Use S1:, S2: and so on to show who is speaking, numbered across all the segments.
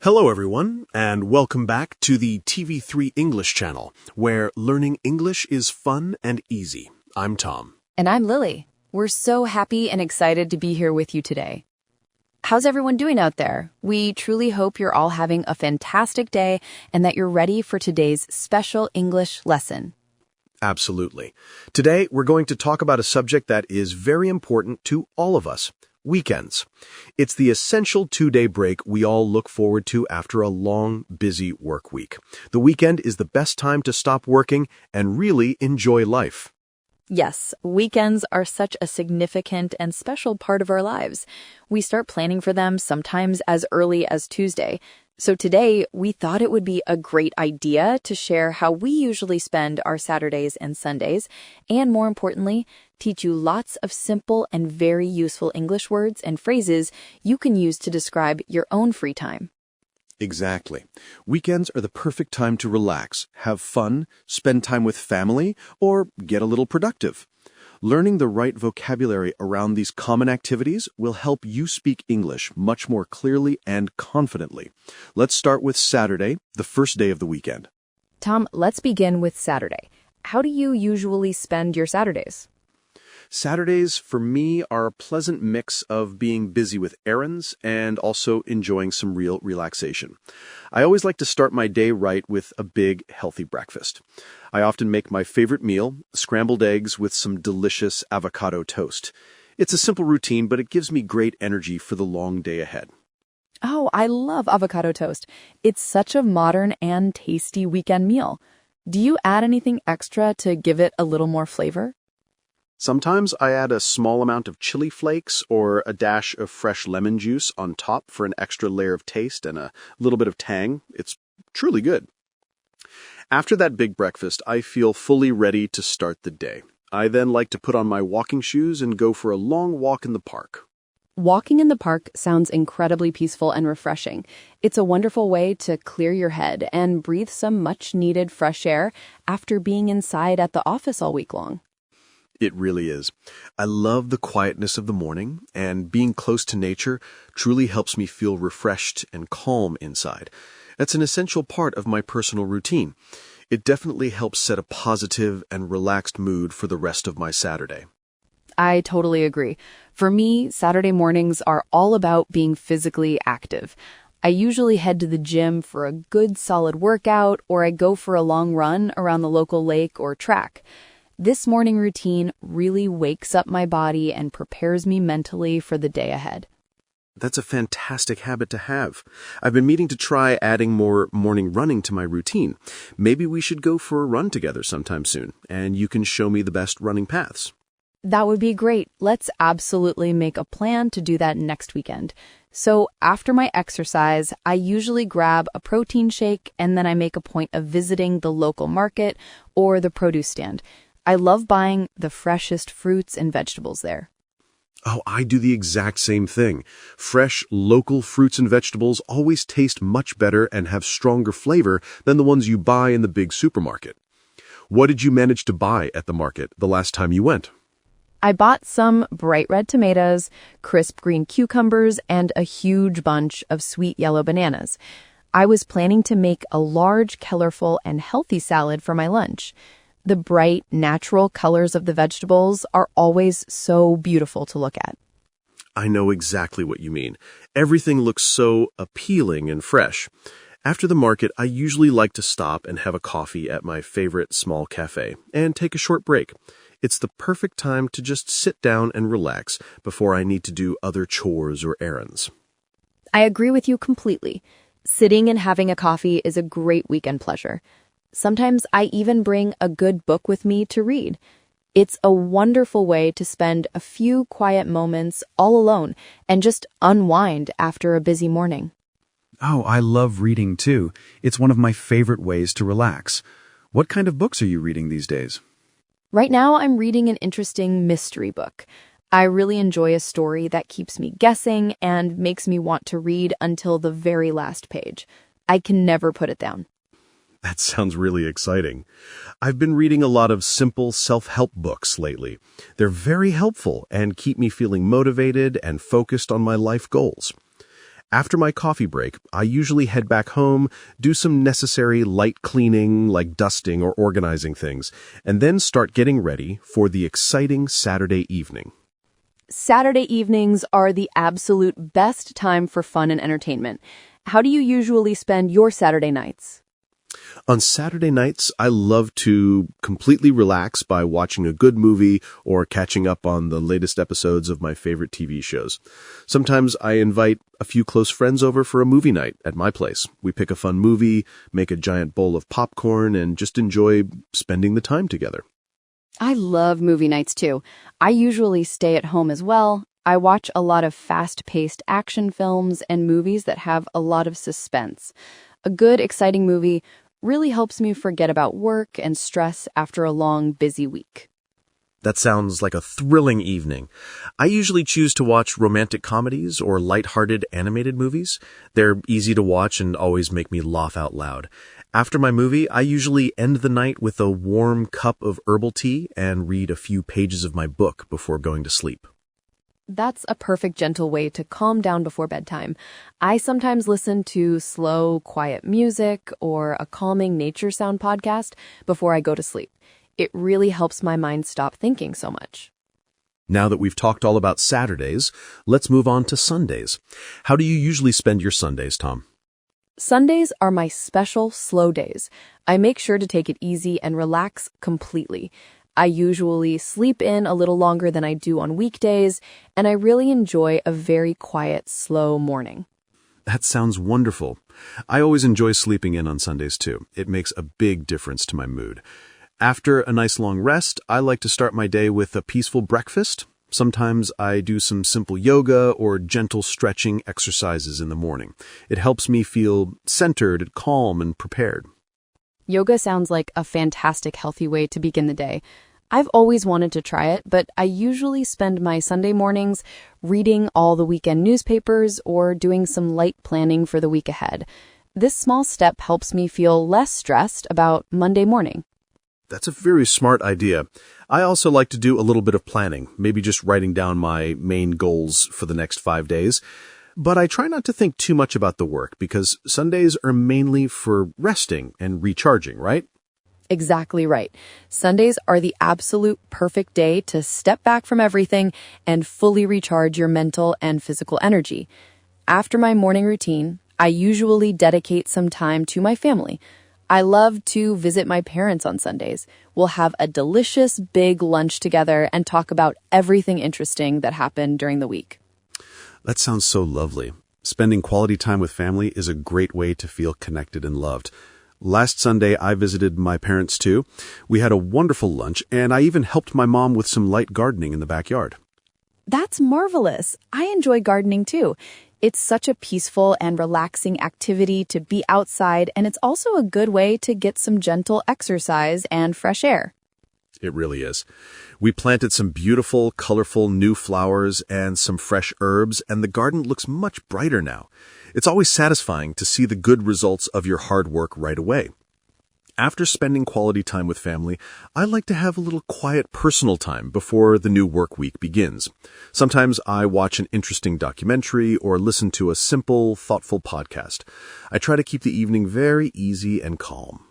S1: Hello, everyone, and welcome back to the TV3 English channel, where learning English is fun and easy. I'm Tom.
S2: And I'm Lily. We're so happy and excited to be here with you today. How's everyone doing out there? We truly hope you're all having a fantastic day and that you're ready for today's special English lesson.
S1: Absolutely. Today, we're going to talk about a subject that is very important to all of us. Weekends. It's the essential two-day break we all look forward to after a long, busy work week. The weekend is the best time to stop working and really enjoy life.
S2: Yes, weekends are such a significant and special part of our lives. We start planning for them sometimes as early as Tuesday. So today, we thought it would be a great idea to share how we usually spend our Saturdays and Sundays, and more importantly, teach you lots of simple and very useful English words and phrases you can use to describe your own free time.
S1: Exactly. Weekends are the perfect time to relax, have fun, spend time with family, or get a little productive. Learning the right vocabulary around these common activities will help you speak English much more clearly and confidently. Let's start with Saturday, the first day of the weekend.
S2: Tom, let's begin with Saturday. How do you usually spend your Saturdays?
S1: Saturdays, for me, are a pleasant mix of being busy with errands and also enjoying some real relaxation. I always like to start my day right with a big, healthy breakfast. I often make my favorite meal, scrambled eggs with some delicious avocado toast. It's a simple routine, but it gives me great energy for the long day ahead.
S2: Oh, I love avocado toast. It's such a modern and tasty weekend meal. Do you add anything extra to give it a little more flavor?
S1: Sometimes I add a small amount of chili flakes or a dash of fresh lemon juice on top for an extra layer of taste and a little bit of tang. It's truly good. After that big breakfast, I feel fully ready to start the day. I then like to put on my walking shoes and go for a long walk in the park.
S2: Walking in the park sounds incredibly peaceful and refreshing. It's a wonderful way to clear your head and breathe some much-needed fresh air after being inside at the office all week long.
S1: It really is. I love the quietness of the morning, and being close to nature truly helps me feel refreshed and calm inside. That's an essential part of my personal routine. It definitely helps set a positive and relaxed mood for the rest of my Saturday.
S2: I totally agree. For me, Saturday mornings are all about being physically active. I usually head to the gym for a good solid workout, or I go for a long run around the local lake or track. This morning routine really wakes up my body and prepares me mentally for the day ahead.
S1: That's a fantastic habit to have. I've been meaning to try adding more morning running to my routine. Maybe we should go for a run together sometime soon, and you can show me the best running paths.
S2: That would be great. Let's absolutely make a plan to do that next weekend. So after my exercise, I usually grab a protein shake, and then I make a point of visiting the local market or the produce stand. I love buying the freshest fruits and vegetables there.
S1: Oh, I do the exact same thing. Fresh, local fruits and vegetables always taste much better and have stronger flavor than the ones you buy in the big supermarket. What did you manage to buy at the market the last time you went?
S2: I bought some bright red tomatoes, crisp green cucumbers, and a huge bunch of sweet yellow bananas. I was planning to make a large, colorful, and healthy salad for my lunch. The bright, natural colors of the vegetables are always so beautiful to look at.
S1: I know exactly what you mean. Everything looks so appealing and fresh. After the market, I usually like to stop and have a coffee at my favorite small cafe and take a short break. It's the perfect time to just sit down and relax before I need to do other chores or errands.
S2: I agree with you completely. Sitting and having a coffee is a great weekend pleasure. Sometimes I even bring a good book with me to read. It's a wonderful way to spend a few quiet moments all alone and just unwind after a busy morning.
S3: Oh, I love reading too. It's one of my favorite ways to relax. What kind of books are you reading these days?
S2: Right now, I'm reading an interesting mystery book. I really enjoy a story that keeps me guessing and makes me want to read until the very last page. I can never put it down.
S1: That sounds really exciting. I've been reading a lot of simple self-help books lately. They're very helpful and keep me feeling motivated and focused on my life goals. After my coffee break, I usually head back home, do some necessary light cleaning like dusting or organizing things, and then start getting ready for the exciting Saturday evening.
S2: Saturday evenings are the absolute best time for fun and entertainment. How do you usually spend your Saturday nights?
S1: On Saturday nights, I love to completely relax by watching a good movie or catching up on the latest episodes of my favorite TV shows. Sometimes I invite a few close friends over for a movie night at my place. We pick a fun movie, make a giant bowl of popcorn, and just enjoy spending the time together.
S2: I love movie nights too. I usually stay at home as well. I watch a lot of fast-paced action films and movies that have a lot of suspense. A good, exciting movie really helps me forget about work and stress after a long, busy week.
S1: That sounds like a thrilling evening. I usually choose to watch romantic comedies or lighthearted animated movies. They're easy to watch and always make me laugh out loud. After my movie, I usually end the night with a warm cup of herbal tea and read a few pages of my book before going to sleep.
S2: That's a perfect, gentle way to calm down before bedtime. I sometimes listen to slow, quiet music or a calming nature sound podcast before I go to sleep. It really helps my mind stop thinking so much.
S1: Now that we've talked all about Saturdays, let's move on to Sundays. How do you usually spend your Sundays, Tom?
S2: Sundays are my special slow days. I make sure to take it easy and relax completely. I usually sleep in a little longer than I do on weekdays, and I really enjoy a very quiet, slow morning.
S1: That sounds wonderful. I always enjoy sleeping in on Sundays too. It makes a big difference to my mood. After a nice long rest, I like to start my day with a peaceful breakfast. Sometimes I do some simple yoga or gentle stretching exercises in the morning. It helps me feel centered, calm, and prepared.
S2: Yoga sounds like a fantastic, healthy way to begin the day. I've always wanted to try it, but I usually spend my Sunday mornings reading all the weekend newspapers or doing some light planning for the week ahead. This small step helps me feel less stressed about Monday morning.
S1: That's a very smart idea. I also like to do a little bit of planning, maybe just writing down my main goals for the next 5 days. But I try not to think too much about the work because Sundays are mainly for resting and recharging, right?
S2: Exactly right. Sundays are the absolute perfect day to step back from everything and fully recharge your mental and physical energy. After my morning routine, I usually dedicate some time to my family. I love to visit my parents on Sundays. We'll have a delicious big lunch together and talk about everything interesting that happened during the week.
S1: That sounds so lovely. Spending quality time with family is a great way to feel connected and loved. Last Sunday, I visited my parents too. We had a wonderful lunch, and I even helped my mom with some light gardening in the backyard.
S2: That's marvelous. I enjoy gardening too. It's such a peaceful and relaxing activity to be outside, and it's also a good way to get some gentle exercise and fresh air.
S1: It really is. We planted some beautiful, colorful new flowers and some fresh herbs, and the garden looks much brighter now. It's always satisfying to see the good results of your hard work right away. After spending quality time with family, I like to have a little quiet personal time before the new work week begins. Sometimes I watch an interesting documentary or listen to a simple, thoughtful podcast. I try to keep the evening very easy and calm.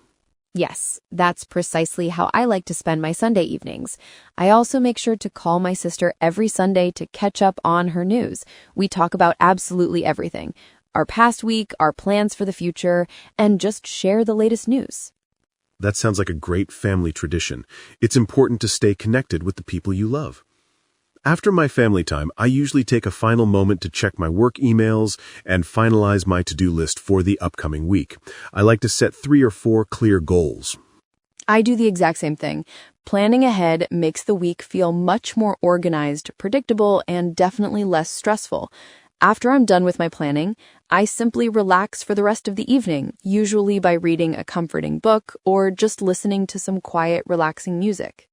S2: Yes, that's precisely how I like to spend my Sunday evenings. I also make sure to call my sister every Sunday to catch up on her news. We talk about absolutely everything. Our past week, our plans for the future, and just share the latest news.
S1: That sounds like a great family tradition. It's important to stay connected with the people you love. After my family time, I usually take a final moment to check my work emails and finalize my to-do list for the upcoming week. I like to set 3 or 4 clear goals.
S2: I do the exact same thing. Planning ahead makes the week feel much more organized, predictable, and definitely less stressful. After I'm done with my planning, I simply relax for the rest of the evening, usually by reading a comforting book or just listening to some quiet, relaxing music.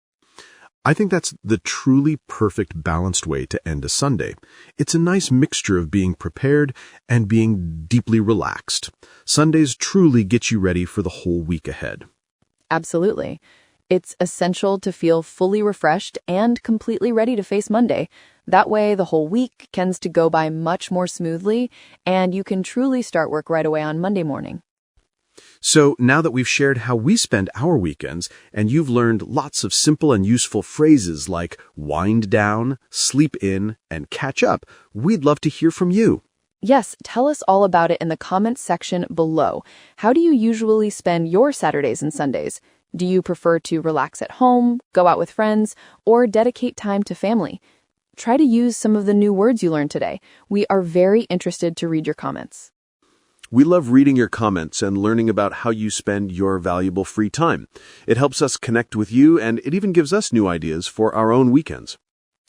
S1: I think that's the truly perfect balanced way to end a Sunday. It's a nice mixture of being prepared and being deeply relaxed. Sundays truly get you ready for the whole week ahead.
S2: Absolutely. It's essential to feel fully refreshed and completely ready to face Monday. That way, the whole week tends to go by much more smoothly, and you can truly start work right away on Monday morning.
S1: So now that we've shared how we spend our weekends, and you've learned lots of simple and useful phrases like wind down, sleep in, and catch up, we'd love to hear from you.
S2: Yes, tell us all about it in the comments section below. How do you usually spend your Saturdays and Sundays? Do you prefer to relax at home, go out with friends, or dedicate time to family? Try to use some of the new words you learned today. We are very interested to read your comments.
S1: We love reading your comments and learning about how you spend your valuable free time. It helps us connect with you, and it even gives us new ideas for our own weekends.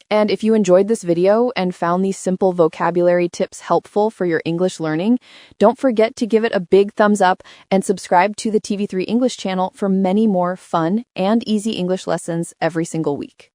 S2: And if you enjoyed this video and found these simple vocabulary tips helpful for your English learning, don't forget to give it a big thumbs up and subscribe to the TV3 English channel for many more fun and easy English lessons every single week.